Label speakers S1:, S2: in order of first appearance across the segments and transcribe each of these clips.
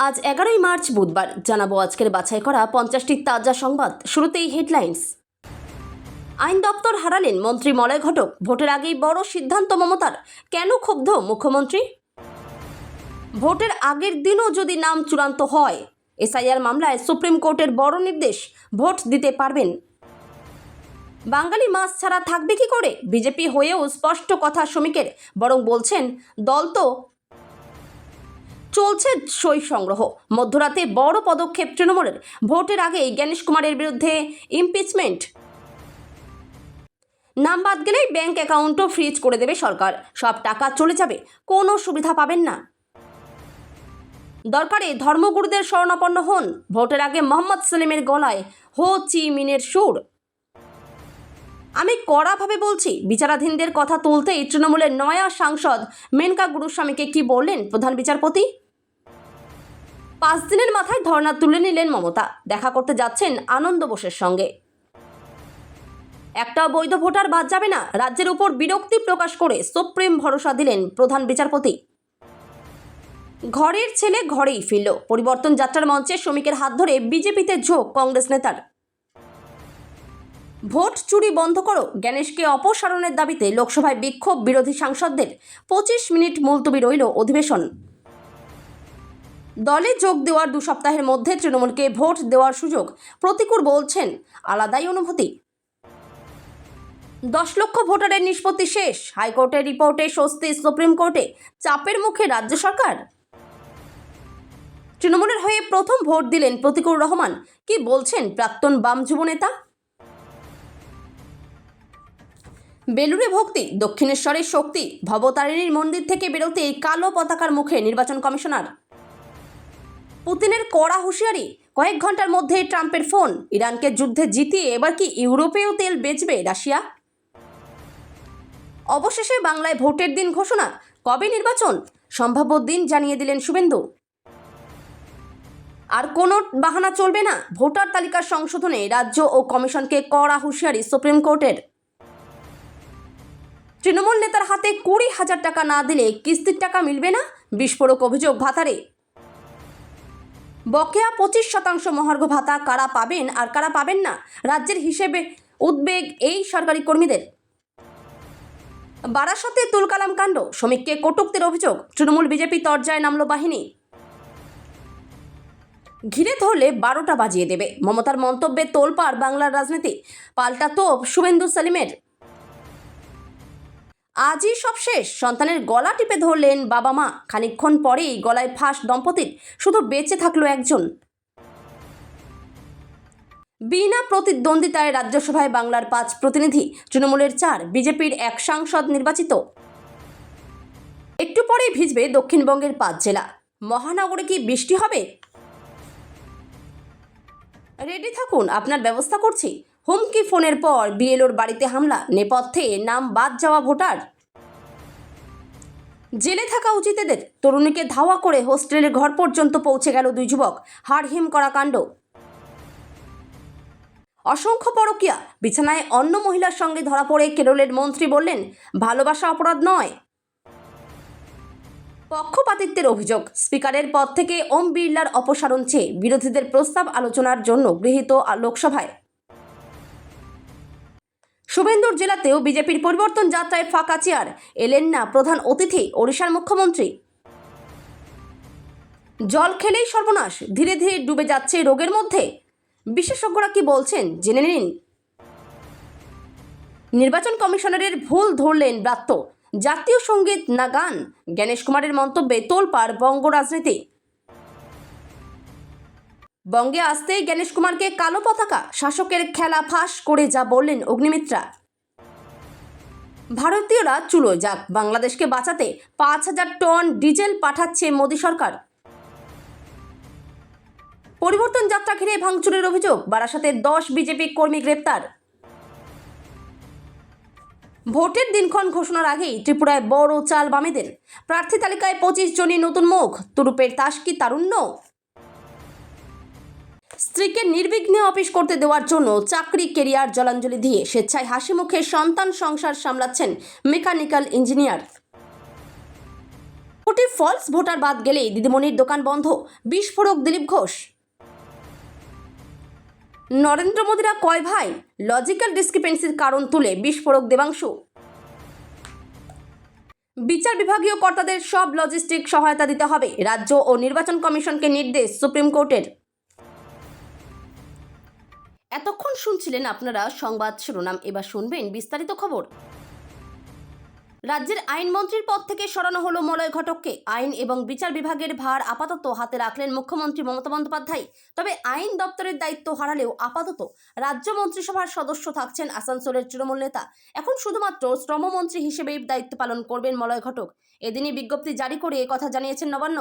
S1: আজ 11ই মার্চ বুধবার জানাবো আজকের বাছাই করা 50টি তাজা সংবাদ। শুরুতেই হেডলাইন্স। আইন দপ্তর হারালেন মন্ত্রী মলয় ঘটক, ভোটের আগেই বড় সিদ্ধান্ত মমতার, কেন ক্ষুব্ধ মুখ্যমন্ত্রী? ভোটের আগের দিনও যদি নাম চূড়ান্ত হয়, এসআইআর মামলায় সুপ্রিম কোর্টের বড় নির্দেশ, ভোট দিতে পারবেন। বাঙালি মাস ছাড়া থাকবে কি করে? বিজেপি হয়েও স্পষ্ট কথা শ্রমিকের, বরং বলছেন দল তো চলছে সই সংগ্রহ। মধ্যরাতে বড় পদক্ষেপ তৃণমূলের, ভোটের আগেই জ্ঞানেশ কুমারের বিরুদ্ধে ইমপিচমেন্ট। নাম বাদ গেলেই ব্যাংক অ্যাকাউন্টও ফ্রিজ করে দেবে সরকার, সব টাকা চলে যাবে, কোনো সুবিধা পাবেন না। দরকারে ধর্মগুরুদের শরণাপন্ন হন, ভোটের আগে মোহাম্মদ সেলিমের গলায় হো চি মিনের সুর। আমি কড়াভাবে বলছি, বিচারাধীনদের কথা তুলতেই তৃণমূলের নয়া সাংসদ মেনকা গুরুস্বামীকে কি বললেন প্রধান বিচারপতি? 5 দিনের মাথায় ধর্ণা তুলে নিলেন মমতা, দেখা করতে যাচ্ছেন আনন্দ বোসের সঙ্গে। একটা বৈধ ভোটার বাদ যাবে না, রাজ্যের উপর বিরক্তি প্রকাশ করে সুপ্রিম ভরসা দিলেন প্রধান বিচারপতি। ঘরের ছেলে ঘরেই ফিরল, পরিবর্তন যাত্রার মঞ্চে শ্রমিকের হাত ধরে বিজেপিতে ঝোঁক কংগ্রেস নেতার। ভোট চুরি বন্ধ করো, জ্ঞানেশকে অপসারণের দাবিতে লোকসভায় বিক্ষোভ বিরোধী সাংসদদের, 25 মিনিট মুলতবি রইল অধিবেশন। দলে যোগ দেওয়ার 2 সপ্তাহের মধ্যে তৃণমূলকে ভোট দেওয়ার সুযোগ, প্রতিকূল বলছেন আলাদাই অনুভূতি। 10 লক্ষ ভোটারের নিষ্পত্তি শেষ, হাইকোর্টের রিপোর্টে স্বস্তি সুপ্রিম কোর্টে, চাপের মুখে রাজ্য সরকার। তৃণমূলের হয়ে প্রথম ভোট দিলেন প্রতিকুর রহমান, কি বলছেন প্রাক্তন বাম যুব নেতা? বেলুড়ে ভক্তি, দক্ষিণেশ্বরের শক্তি, ভবতারিণীর মন্দির থেকে বেরোতেই কালো পতাকার মুখে নির্বাচন কমিশনার। পুতিনের কড়া হুঁশিয়ারি, কয়েক ঘন্টার মধ্যে ট্রাম্পের ফোন, ইরানকে যুদ্ধে জিতিয়ে এবার কি ইউরোপেও তেল বেচবে রাশিয়া? অবশেষে বাংলায় ভোটের দিন ঘোষণা, কবে নির্বাচন? সম্ভাব্য দিন জানিয়ে দিলেন শুভেন্দু। আর কোনো বাহানা চলবে না, ভোটার তালিকার সংশোধনে রাজ্য ও কমিশনকে কড়া হুঁশিয়ারি সুপ্রিম কোর্টের। তৃণমূল নেতার হাতে 20,000 টাকা না দিলে কিস্তির টাকা মিলবে না, বিস্ফোরক অভিযোগ ভাতারে। বকেয়া 25% মহার্ঘ ভাতা কারা পাবেন আর কারা পাবেন না, রাজ্যের হিসেবে উদ্বেগ এই সরকারি কর্মীদের। বারাসতে তুলকালাম কাণ্ড, শ্রমিককে কটূক্তির অভিযোগ, তৃণমূল বিজেপি তরজায় নামল বাহিনী। ঘিরে ধরলে 12টা বাজিয়ে দেবে, মমতার মন্তব্যে তোলপাড় বাংলার রাজনীতি, পাল্টা তোপ শুভেন্দু সেলিমের। আজই সব শেষ, সন্তানের গলা টিপে ধরলেন বাবা মা, খানিকক্ষণ পরেই গলায় ফাঁস দম্পতির, শুধু বেঁচে থাকলো একজন। বিনা প্রতিদ্বন্দ্বিতায় রাজ্যসভায় বাংলার 5 প্রতিনিধি, তৃণমূলের 4, বিজেপির 1 সাংসদ নির্বাচিত। একটু পরেই ভিজবে দক্ষিণবঙ্গের 5 জেলা। মহানগরে কি বৃষ্টি হবে? রেডি থাকুন, আপনার ব্যবস্থা করছি। হুমকি ফোনের পর বিএলওর বাড়িতে হামলা, নেপথ্যে নাম বাদ যাওয়া ভোটার। জেলে থাকা উচিত এদের, তরুণীকে ধাওয়া করে হোস্টেলের ঘর পর্যন্ত পৌঁছে গেল 2 যুবক, হাড়হিম করা কাণ্ড। অসংখ্য পরকীয়া, বিছানায় অন্য মহিলার সঙ্গে ধরা পড়ে কেরলের মন্ত্রী বললেন ভালোবাসা অপরাধ নয়। পক্ষপাতিত্বের অভিযোগ, স্পিকারের পদ থেকে ওম বিড়লার অপসারণ চেয়ে বিরোধীদের প্রস্তাব আলোচনার জন্য গৃহীত লোকসভায়। শুভেন্দুর জেলাতেও বিজেপির পরিবর্তন যাত্রায় ফাঁকা চেয়ার, এলেন না প্রধান অতিথি ওড়িশার মুখ্যমন্ত্রী। জল খেলেই সর্বনাশ, ধীরে ধীরে ডুবে যাচ্ছে রোগের মধ্যে, বিশেষজ্ঞরা কি বলছেন জেনে নিন। নির্বাচন কমিশনারের ভুল ধরলেন ব্রাত্য, জাতীয় সঙ্গীত না গান, জ্ঞানেশ কুমারের মন্তব্যে তোলপাড় বঙ্গ রাজনীতি। বঙ্গে আসতেই জ্ঞানেশ কুমারকে কালো পতাকা, শাসকের খেলা ফাঁস করে যা বললেন অগ্নিমিত্রা। ভারতীয়রা চুলোয় যাক, বাংলাদেশকে বাঁচাতে 5,000 টন ডিজেল পাঠাচ্ছে মোদী সরকার। পরিবর্তন যাত্রা ঘিরে ভাঙচুরের অভিযোগ, বারাসতে 10 বিজেপি কর্মী গ্রেপ্তার। ভোটের দিনক্ষণ ঘোষণার আগেই ত্রিপুরায় বড় চাল বামেদের, প্রার্থী তালিকায় 25 জনই নতুন মুখ, তুরুপের তাস কি তারুণ্য? স্ত্রীকে নির্বিঘ্নে অফিস করতে দেওয়ার জন্য চাকরি কেরিয়ার জলাঞ্জলি দিয়ে স্বেচ্ছায় হাসি মুখে সন্তান সংসার সামলাচ্ছেন মেকানিক্যাল ইঞ্জিনিয়ার। কোটি ফলস ভোটার বাদ গেলেই দিদিমণির দোকান বন্ধ, বিস্ফোরক দিলীপ ঘোষ। নরেন্দ্র মোদীরা কয় ভাই, লজিক্যাল ডিসক্রিপেন্সির কারণ তুলে বিস্ফোরক দেবাংশু। বিচার বিভাগীয় কর্তাদের সব লজিস্টিক সহায়তা দিতে হবে, রাজ্য ও নির্বাচন কমিশনকে নির্দেশ সুপ্রিম কোর্টের। এতক্ষণ শুনছিলেন আপনারা সংবাদ শিরোনাম, এবার শুনবেন বিস্তারিত খবর। রাজ্যের আইনমন্ত্রীর পদ থেকে সরানো হলো মলয় ঘটককে। আইন এবং বিচার বিভাগের ভার আপাতত হাতে রাখলেন মুখ্যমন্ত্রী মমতা বন্দ্যোপাধ্যায়। তবে আইন দপ্তরের দায়িত্ব হারালেও আপাতত রাজ্য মন্ত্রিসভার সদস্য থাকছেন আসানসোলের তৃণমূল নেতা। এখন শুধুমাত্র শ্রমমন্ত্রী হিসেবেই দায়িত্ব পালন করবেন মলয় ঘটক। এদিনই বিজ্ঞপ্তি জারি করে কথা জানিয়েছেন নবান্ন।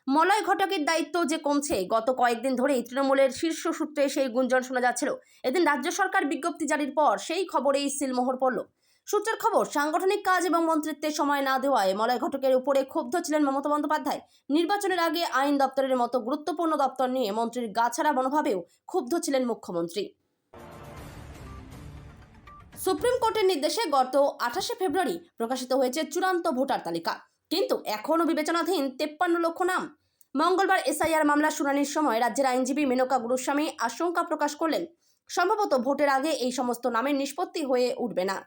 S1: মলয় ঘটকের দায়িত্ব যে কমছে, গত কয়েকদিন ধরেই তৃণমূলের শীর্ষ সূত্রে সেই গুঞ্জন শোনা যাচ্ছিল। এদিন রাজ্য সরকার বিজ্ঞপ্তি জারির পর সেই খবরেই সিলমোহর পড়ল। সূত্রের খবর, সাংগঠনিক কাজ এবং মন্ত্রিত্বে সময় না দেওয়ায় মলয় ঘটকের উপরে ক্ষুব্ধ ছিলেন মমতা বন্দ্যোপাধ্যায়। নির্বাচনের আগে আইন দপ্তরের মতো গুরুত্বপূর্ণ দপ্তর নিয়ে মন্ত্রীর গাছাড়া মনোভাবেও ক্ষুব্ধ ছিলেন মুখ্যমন্ত্রী। সুপ্রিম কোর্টের নির্দেশে গত 28শে ফেব্রুয়ারি প্রকাশিত হয়েছে চূড়ান্ত ভোটার তালিকা, কিন্তু এখনও বিবেচনাধীন 53 লক্ষ নাম। মঙ্গলবার এসআইআর মামলার শুনানির সময় রাজ্যের আইনজীবী মেনকা গুরুস্বামী আশঙ্কা প্রকাশ করলেন, সম্ভবত ভোটের আগে এই সমস্ত নামের নিষ্পত্তি হয়ে উঠবে না।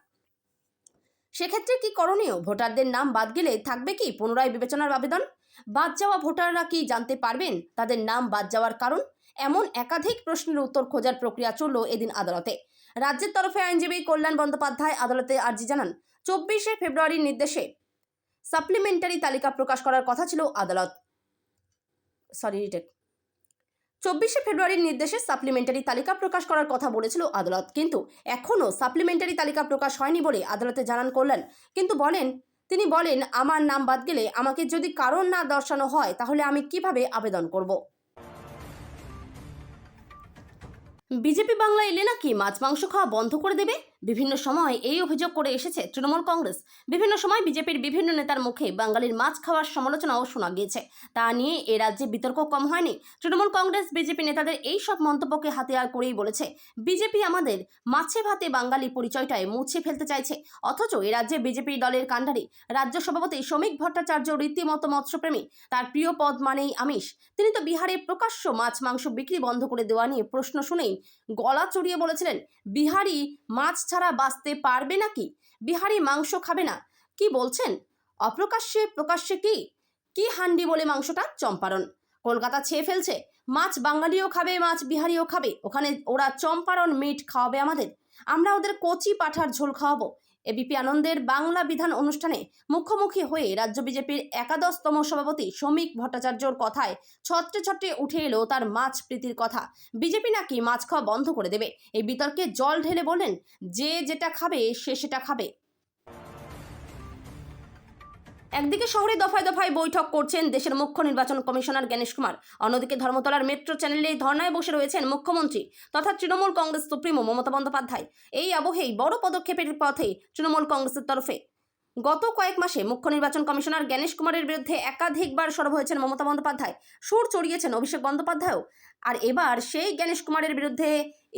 S1: সেক্ষেত্রে কি করণীয়? ভোটারদের নাম বাদ গেলে থাকবে কি পুনরায় বিবেচনার আবেদন? বাদ যাওয়া ভোটাররা কি জানতে পারবেন তাদের নাম বাদ যাওয়ার কারণ? এমন একাধিক প্রশ্নের উত্তর খোঁজার প্রক্রিয়া চলল এদিন আদালতে। রাজ্যের তরফে আইনজীবী কল্যাণ বন্দ্যোপাধ্যায় আদালতে আর্জি জানান, 24শে ফেব্রুয়ারির নির্দেশে সাপ্লিমেন্টারি তালিকা প্রকাশ করার কথা ছিল আদালত। 24শে ফেব্রুয়ারির নির্দেশে সাপ্লিমেন্টারি তালিকা প্রকাশ করার কথা বলেছিল আদালত, কিন্তু এখনও সাপ্লিমেন্টারি তালিকা প্রকাশ হয়নি বলে আদালতে জানান কল্যাণ। কিন্তু তিনি বলেন, আমার নাম বাদ গেলে আমাকে যদি কারণ না দর্শানো হয় তাহলে আমি কিভাবে আবেদন করব? বিজেপি বাংলা এলে নাকি মাছ মাংস খাওয়া বন্ধ করে দেবে? বিভিন্ন সময় এই অভিযোগ করে এসেছে তৃণমূল কংগ্রেস। বিভিন্ন সময় বিজেপির বিভিন্ন নেতার মুখে বাঙালির মাছ খাওয়ার সমালোচনাও শোনা গিয়েছে। তা নিয়ে এ রাজ্যে বিতর্ক কম হয়নি। তৃণমূল কংগ্রেস বিজেপি নেতাদের এই সব মন্তব্যকে হাতিয়ার করেই বলেছে, বিজেপি আমাদের মাছে ভাতে বাঙালি পরিচয়টায় মুছে ফেলতে চাইছে। অথচ এ রাজ্যে বিজেপি দলের কাণ্ডারি রাজ্য সভাপতি শ্রমিক ভট্টাচার্য রীতিমতো মৎস্যপ্রেমী। তার প্রিয় পদ মানেই আমিষ। তিনি তো বিহারে প্রকাশ্য মাছ মাংস বিক্রি বন্ধ করে দেওয়া নিয়ে প্রশ্ন শুনেই গলা চড়িয়ে বলেছিলেন, বিহারি মাছ ছাড়া বাঁচতে পারবে নাকি? বিহারি মাংস খাবে না? কি বলছেন? অপ্রকাশ্যে প্রকাশ্যে কি হান্ডি বলে মাংসটা চম্পারণ। কলকাতা ছেয়ে ফেলছে। মাছ বাঙালিও খাবে, মাছ বিহারিও খাবে। ওখানে ওরা চম্পারণ মিট খাওয়াবে আমাদের, আমরা ওদের কচি পাঠার ঝোল খাওয়াবো। এবিপি আনন্দের বাংলা বিধান অনুষ্ঠানে মুখোমুখি হয়ে রাজ্য বিজেপির 11তম সভাপতি শ্রমিক ভট্টাচার্যর কথায় ছত্রে ছত্রে উঠে এলো তার মাছ প্রীতির কথা। বিজেপি নাকি মাছ খাওয়া বন্ধ করে দেবে। এই বিতর্কে জল ঢেলে বললেন, যে যেটা খাবে সে সেটা খাবে। একদিকে শহরে দফায় দফায় বৈঠক করছেন দেশের মুখ্য নির্বাচন কমিশনার জ্ঞানেশ কুমার, অন্যদিকে ধর্মতলার মেট্রো চ্যানেলে ধর্নায় বসে রয়েছেন মুখ্যমন্ত্রী তথা তৃণমূল কংগ্রেস সুপ্রিমো মমতা বন্দ্যোপাধ্যায়। এই আবহেই বড় পদক্ষেপের পথে তৃণমূল কংগ্রেসের তরফে গত কয়েক মাসে মুখ্য নির্বাচন কমিশনার জ্ঞানেশ কুমারের বিরুদ্ধে একাধিকবার সরব হয়েছেন মমতা বন্দ্যোপাধ্যায়, সুর চড়িয়েছেন অভিষেক বন্দ্যোপাধ্যায়ও। আর এবার সেই জ্ঞানেশ কুমারের বিরুদ্ধে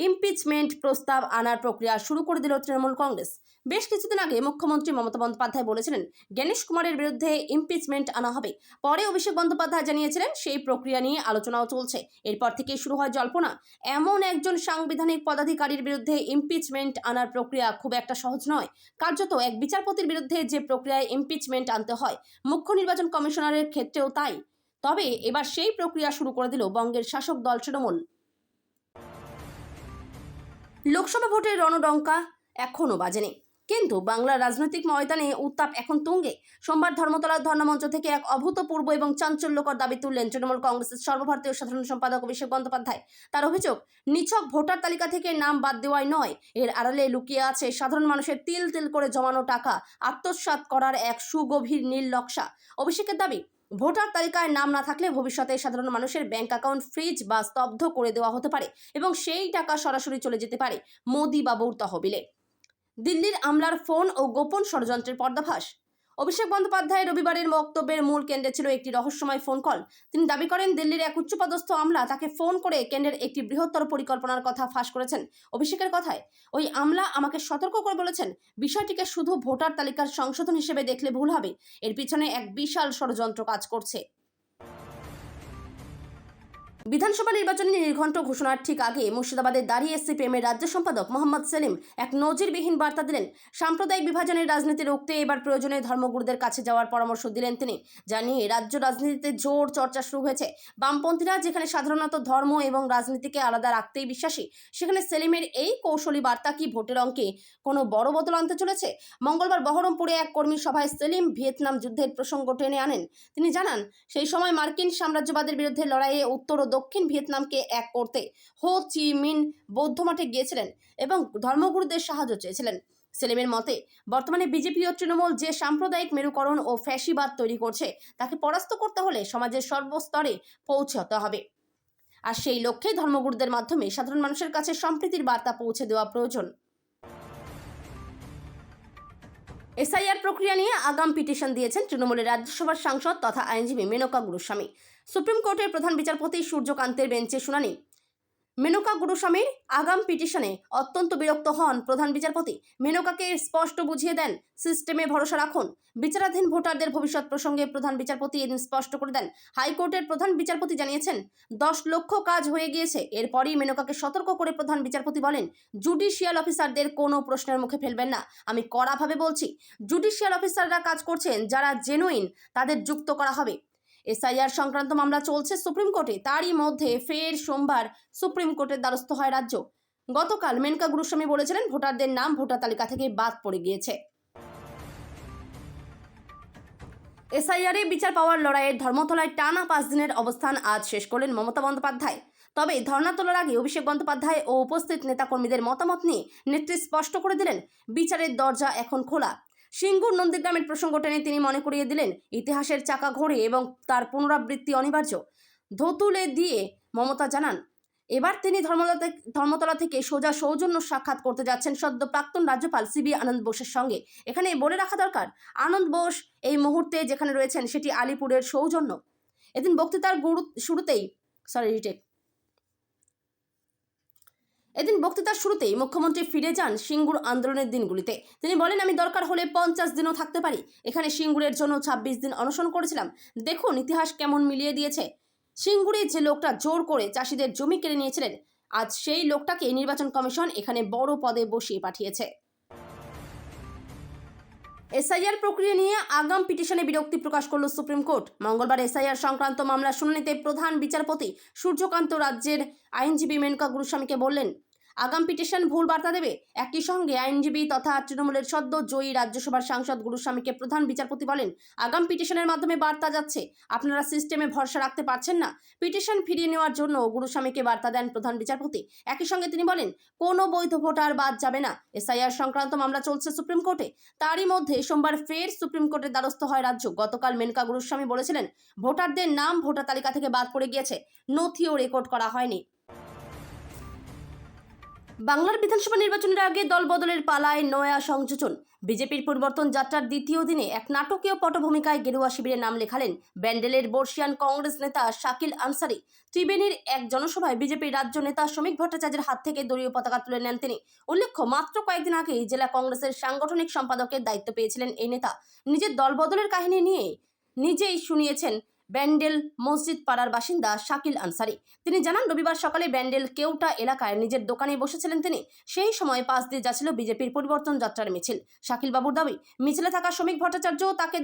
S1: ইমপিচমেন্ট প্রস্তাব আনার প্রক্রিয়া শুরু করে দিল তৃণমূল কংগ্রেস। বেশ কিছুদিন আগে মুখ্যমন্ত্রী মমতা বন্দ্যোপাধ্যায় বলেছিলেন জ্ঞানেশ কুমারের বিরুদ্ধে ইমপিচমেন্ট আনা হবে। পরে অভিষেক বন্দ্যোপাধ্যায় জানিয়েছিলেন সেই প্রক্রিয়া নিয়ে আলোচনাও চলছে। এরপর থেকেই শুরু হয় জল্পনা, এমন একজন সাংবিধানিক পদাধিকারীর বিরুদ্ধে ইমপিচমেন্ট আনার প্রক্রিয়া খুব একটা সহজ নয়। কার্যত এক বিচারপতির বিরুদ্ধে যে প্রক্রিয়ায় ইমপিচমেন্ট আনতে হয়, মুখ্য নির্বাচন কমিশনারের ক্ষেত্রেও তাই। তবে এবার সেই প্রক্রিয়া শুরু করে দিল বঙ্গের শাসক দল তৃণমূল। লোকসভা ভোটের রণডঙ্কা এখনও বাজেনি, কিন্তু বাংলার রাজনৈতিক ময়দানে উত্তাপ এখন তুঙ্গে। সোমবার ধর্মতলার ধর্ণামঞ্চ থেকে এক অভূতপূর্ব এবং চাঞ্চল্যকর দাবি তুললেন তৃণমূল কংগ্রেসের সর্বভারতীয় সাধারণ সম্পাদক অভিষেক বন্দ্যোপাধ্যায়। তার অভিযোগ, নিছক ভোটার তালিকা থেকে নাম বাদ দেওয়াই নয়, এর আড়ালে লুকিয়ে আছে সাধারণ মানুষের তিল তিল করে জমানো টাকা আত্মসাৎ করার এক সুগভীর নীল নকশা। অভিষেকের দাবি, ভোটার তালিকায় নাম না থাকলে ভবিষ্যতে সাধারণ মানুষের ব্যাংক অ্যাকাউন্ট ফ্রিজ বা স্তব্ধ করে দেওয়া হতে পারে এবং সেই টাকা সরাসরি চলে যেতে পারে মোদি বাবুর তহবিলে। দিল্লির আমলার ফোন ও গোপন ষড়যন্ত্রের পর্দাফাশ। অভিষেক বন্দ্যোপাধ্যায়ের রবিবারের বক্তব্যের মূল কেন্দ্রে ছিল একটি রহস্যময় ফোন কল। তিনি দাবি করেন দিল্লির এক উচ্চপদস্থ আমলা তাকে ফোন করে কেন্দ্রের একটি বৃহত্তর পরিকল্পনার কথা ফাঁস করেছেন। অভিষেকের কথায়, ওই আমলা আমাকে সতর্ক করে বলেছেন বিষয়টিকে শুধু ভোটার তালিকার সংশোধন হিসেবে দেখলে ভুল হবে, এর পিছনে এক বিশাল ষড়যন্ত্র কাজ করছে। বিধানসভা নির্বাচনী নির্ঘণ্ট ঘোষণার ঠিক আগে মুর্শিদাবাদের দাঁড়িয়ে সিপিএমের রাজ্য সম্পাদক মোহাম্মদ সেলিম এক নজিরবিহীন বার্তা দিলেন। সাম্প্রদায়িক বিভাজনের রাজনীতি রুখতে এবার প্রয়োজনে ধর্মগুরুদের কাছে যাওয়ার পরামর্শ দিলেন তিনি। জানিয়ে রাজ্য রাজনীতিতে জোর চর্চা শুরু হয়েছে। বামপন্থীরা যেখানে সাধারণত ধর্ম এবং রাজনীতিকে আলাদা রাখতেই বিশ্বাসী, সেখানে সেলিমের এই কৌশলী বার্তা কি ভোটের অঙ্কে কোনো বড় বদল আনতে চলেছে? মঙ্গলবার বহরমপুরে এক কর্মী সভায় সেলিম ভিয়েতনাম যুদ্ধের প্রসঙ্গ টেনে আনেন। তিনি জানান, সেই সময় মার্কিন সাম্রাজ্যবাদের বিরুদ্ধে লড়াইয়ে উত্তর ও দক্ষিণ ভিয়েতনামকে এক করতে হো চি মিন বৌদ্ধ মঠে গিয়েছিলেন এবং ধর্মগুরুদের সাহায্য চেয়েছিলেন। সেলিমের মতে, বর্তমানে বিজেপি ও তৃণমূল যে সাম্প্রদায়িক মেরুকরণ ও ফ্যাসিবাদ তৈরি করছে, তাকে পরাস্ত করতে হলে সমাজের সর্বস্তরে পৌঁছাতে হবে। আর সেই লক্ষ্যে ধর্মগুরুদের মাধ্যমে সাধারণ মানুষের কাছে সম্প্রীতির বার্তা পৌঁছে দেওয়া প্রয়োজন। এসআইআর প্রক্রিয়া নিয়ে আগাম পিটিশন দিয়েছেন তৃণমূলের রাজ্যসভার সাংসদ তথা আইনজীবী মেনকা গুরুস্বামী। সুপ্রিম কোর্টের প্রধান বিচারপতি সূর্যকান্তের বেঞ্চে শুনানি। মেনকা গুরুস্বামীর আগাম পিটিশনে অত্যন্ত বিরক্ত হন প্রধান বিচারপতি। মেনকাকে স্পষ্ট বুঝিয়ে দেন, সিস্টেমে ভরসা রাখুন। বিচারাধীন ভোটারদের ভবিষ্যৎ প্রসঙ্গে প্রধান বিচারপতি এদিন স্পষ্ট করে দেন। হাইকোর্টের প্রধান বিচারপতি জানিয়েছেন, 10 লক্ষ কাজ হয়ে গিয়েছে। এরপরই মেনকাকে সতর্ক করে প্রধান বিচারপতি বলেন, জুডিশিয়াল অফিসারদের কোনো প্রশ্নের মুখে ফেলবেন না। আমি কড়াভাবে বলছি, জুডিশিয়াল অফিসাররা কাজ করছেন, যারা জেনুইন তাদের যুক্ত করা হবে। এসআইআর সংক্রান্ত মামলা চলছে সুপ্রিম কোর্টে। তারই মধ্যে ফের সোমবার সুপ্রিম কোর্টের দ্বারস্থ হয় রাজ্য। গতকাল মেনকা গুরুস্বামী বলেছিলেন, ভোটারদের নাম ভোটার তালিকা থেকে বাদ পড়ে গিয়েছে। এসআইআরে বিচার পাওয়ার লড়াইয়ের ধর্মতলায় টানা 5 দিনের অবস্থান আজ শেষ করলেন মমতা বন্দ্যোপাধ্যায়। তবে ধর্ণা তোলার আগে অভিষেক বন্দ্যোপাধ্যায় ও উপস্থিত নেতাকর্মীদের মতামত নিয়ে নেত্রী স্পষ্ট করে দিলেন, বিচারের দরজা এখন খোলা। সিঙ্গুর নন্দীগ্রামের প্রসঙ্গ টেনে তিনি মনে করিয়ে দিলেন, ইতিহাসের চাকা ঘোরে এবং তার পুনরাবৃত্তি অনিবার্য। ধতুলে দিয়ে মমতা জানান, এবার তিনি ধর্মতলা থেকে সোজা সৌজন্য সাক্ষাৎ করতে যাচ্ছেন সদ্য প্রাক্তন রাজ্যপাল সিবি আনন্দ বোসের সঙ্গে। এখানে বলে রাখা দরকার, আনন্দ বোস এই মুহূর্তে যেখানে রয়েছেন সেটি আলিপুরের সৌজন্য। এদিন বক্তৃতার শুরুতেই মুখ্যমন্ত্রী ফিরে যান সিঙ্গুর আন্দোলনের দিনগুলিতে। তিনি বলেন, আমি দরকার হলে 50 দিনও থাকতে পারি। এখানে সিঙ্গুরের জন্য 26 দিন অনশন করেছিলাম। দেখুন ইতিহাস কেমন মিলিয়ে দিয়েছে। সিঙ্গুরে যে লোকটা জোর করে চাষিদের জমি কেড়ে নিয়েছিলেন, আজ সেই লোকটাকে নির্বাচন কমিশন এখানে বড় পদে বসিয়ে পাঠিয়েছে। এসআইআর প্রক্রিয়া নিয়ে আগাম পিটিশনে বিরক্তি প্রকাশ করল সুপ্রিম কোর্ট। মঙ্গলবার এসআইআর সংক্রান্ত মামলা শুনানিতে প্রধান বিচারপতি সূর্যকান্ত রাজ্যের আইনজীবী মেনকা গুরুস্বামীকে বললেন, আগাম পিটিশন ভুল বার্তা দেবে। একই সঙ্গে আইনজীবী তথা তৃণমূলের সদ্য জয়ী রাজ্যসভার সাংসদ গুরুস্বামীকে প্রধান বিচারপতি বলেন, আগাম পিটিশনের মাধ্যমে বার্তা যাচ্ছে আপনারা সিস্টেমে ভরসা রাখতে পারছেন না। পিটিশন ফিরিয়ে নেওয়ার জন্য গুরুস্বামীকে বার্তা দেন প্রধান বিচারপতি। একই সঙ্গে তিনি বলেন, কোনো বৈধ ভোটার বাদ যাবে না। এসআইআর সংক্রান্ত মামলা চলছে সুপ্রিম কোর্টে। তারই মধ্যে সোমবার ফের সুপ্রিম কোর্টের দ্বারস্থ হয় রাজ্য। গতকাল মেনকা গুরুস্বামী বলেছিলেন, ভোটারদের নাম ভোটার তালিকা থেকে বাদ পড়ে গিয়েছে, নথিও রেকর্ড করা হয়নি। বাংলার বিধানসভা নির্বাচনের আগে দলবদলের পালায় নয়া সংযোজন। বিজেপির পরিবর্তন যাত্রার দ্বিতীয় দিনে এক নাটকীয় পটভূমিকায় গেরুয়া শিবিরে নাম লেখালেন ব্যান্ডেলের বর্ষিয়ান কংগ্রেস নেতা শাকিল আনসারি। ত্রিবেণীর এক জনসভায় বিজেপির রাজ্য নেতা শ্রমিক ভট্টাচার্যের হাত থেকে দলীয় পতাকা তুলে নেন তিনি। উল্লেখ্য, মাত্র কয়েকদিন আগেই জেলা কংগ্রেসের সাংগঠনিক সম্পাদকের দায়িত্ব পেয়েছিলেন এই নেতা। নিজের দলবদলের কাহিনী নিয়ে নিজেই শুনিয়েছেন ব্যান্ডেল মসজিদ পাড়ার বাসিন্দা শাকিল আনসারি। তিনি জানান, রবিবার সকালে ব্যান্ডেল কেউটা এলাকায় নিজের দোকানে বসেছিলেন তিনি। সেই সময় পাশ দিয়ে যাচ্ছিল বিজেপির পরিবর্তন যাত্রার মিছিল। শাকিল বাবুর দাবি, মিছিলে থাকা শ্রমিক ভট্টাচার্য তাকে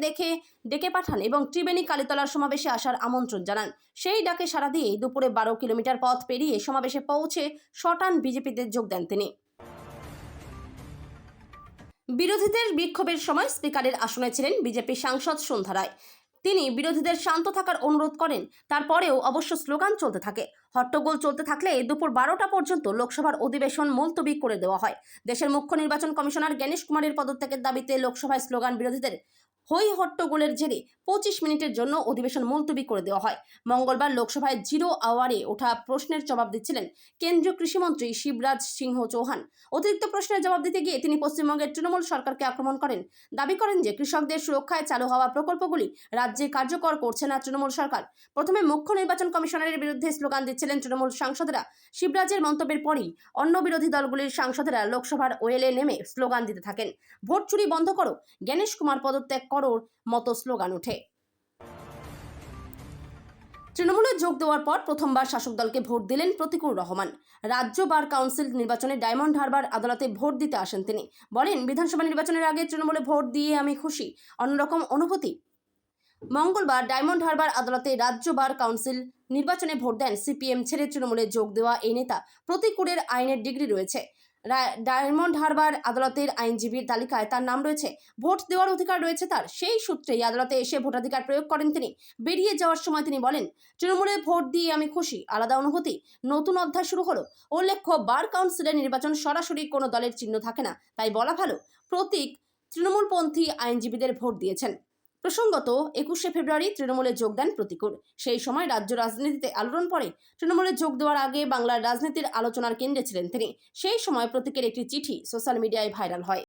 S1: ডেকে পাঠান এবং ত্রিবেণী কালীতলার সমাবেশে আসার আমন্ত্রণ জানান। সেই ডাকে সাড়া দিয়ে দুপুরে 12 কিলোমিটার পথ পেরিয়ে সমাবেশে পৌঁছে শটান বিজেপিতে যোগ দেন তিনি। বিরোধীদের বিক্ষোভের সময় স্পিকারের আসনে ছিলেন বিজেপি সাংসদ সন্ধ্যা রায়। তিনি বিরোধীদের শান্ত থাকার অনুরোধ করেন। তারপরেও অবশ্য স্লোগান চলতে থাকে। হট্টগোল চলতে থাকলে দুপুর 12টা পর্যন্ত লোকসভার অধিবেশন মুলতবি করে দেওয়া হয়। দেশের মুখ্য নির্বাচন কমিশনার জ্ঞানেশ কুমারের পদত্যাগের দাবিতে লোকসভায় স্লোগান বিরোধীদের হই হট্টগোলের জেরে 25 মিনিটের জন্য অধিবেশন মুলতবি করে দেওয়া হয়। মঙ্গলবার লোকসভায় জিরো আওয়ারে ওঠা প্রশ্নের জবাব দিচ্ছিলেন কেন্দ্রীয় কৃষিমন্ত্রী শিবরাজ সিংহ চৌহান। অতিরিক্ত প্রশ্নের জবাব দিতে গিয়ে তিনি পশ্চিমবঙ্গের তৃণমূল সরকারকে আক্রমণ করেন। দাবি করেন যে কৃষকদের সুরক্ষায় চালু হওয়া প্রকল্পগুলি রাজ্যে কার্যকর করছে না তৃণমূল সরকার। প্রথমে মুখ্য নির্বাচন কমিশনারের বিরুদ্ধে স্লোগান দিচ্ছিলেন তৃণমূল সাংসদেরা। শিবরাজের মন্তব্যের পরই অন্য বিরোধী দলগুলির সাংসদেরা লোকসভার ওয়েলে নেমে স্লোগান দিতে থাকেন। ভোট চুরি বন্ধ করো, জ্ঞানেশ কুমার পদত্যাগ করোর মতো স্লোগান ওঠে। তৃণমূলে যোগ দেওয়ার পর প্রথমবার শাসক দলকে ভোট দিলেন প্রতিকুর রহমান। রাজ্য বার কাউন্সিল নির্বাচনে ডায়মন্ড হারবার আদালতে ভোট দিতে আসেন তিনি। বলেন, বিধানসভা নির্বাচনের আগে তৃণমূলে ভোট দিয়ে আমি খুশি, অন্যরকম অনুভূতি। মঙ্গলবার ডায়মন্ড হারবার আদালতে রাজ্য বার কাউন্সিল নির্বাচনে ভোট দেন সিপিএম ছেড়ে তৃণমূলে যোগ দেওয়া এই নেতা। প্রতিকুরের আইনের ডিগ্রি রয়েছে। ডায়মন্ড হারবার আদালতের আইনজীবীর তালিকায় তার নাম রয়েছে। ভোট দেওয়ার অধিকার রয়েছে তার। সেই সূত্রেই আদালতে এসে ভোটাধিকার প্রয়োগ করেন তিনি। বেরিয়ে যাওয়ার সময় তিনি বলেন, তৃণমূলে ভোট দিয়ে আমি খুশি, আলাদা অনুভূতি, নতুন অধ্যায় শুরু হলো। উল্লেখ্য, বার কাউন্সিলের নির্বাচন সরাসরি কোনো দলের চিহ্ন থাকে না, তাই বলা ভালো প্রতীক তৃণমূলপন্থী আইনজীবীদের ভোট দিয়েছেন। প্রসঙ্গত, 21শে ফেব্রুয়ারি তৃণমূলে যোগ দেন প্রতিকুর। সেই সময় রাজ্য রাজনীতিতে আলোড়ন পড়ে। তৃণমূলে যোগ দেওয়ার আগে বাংলার রাজনীতির আলোচনার কেন্দ্রে ছিলেন তিনি। সেই সময় প্রতীকের একটি চিঠি সোশ্যাল মিডিয়ায় ভাইরাল হয়।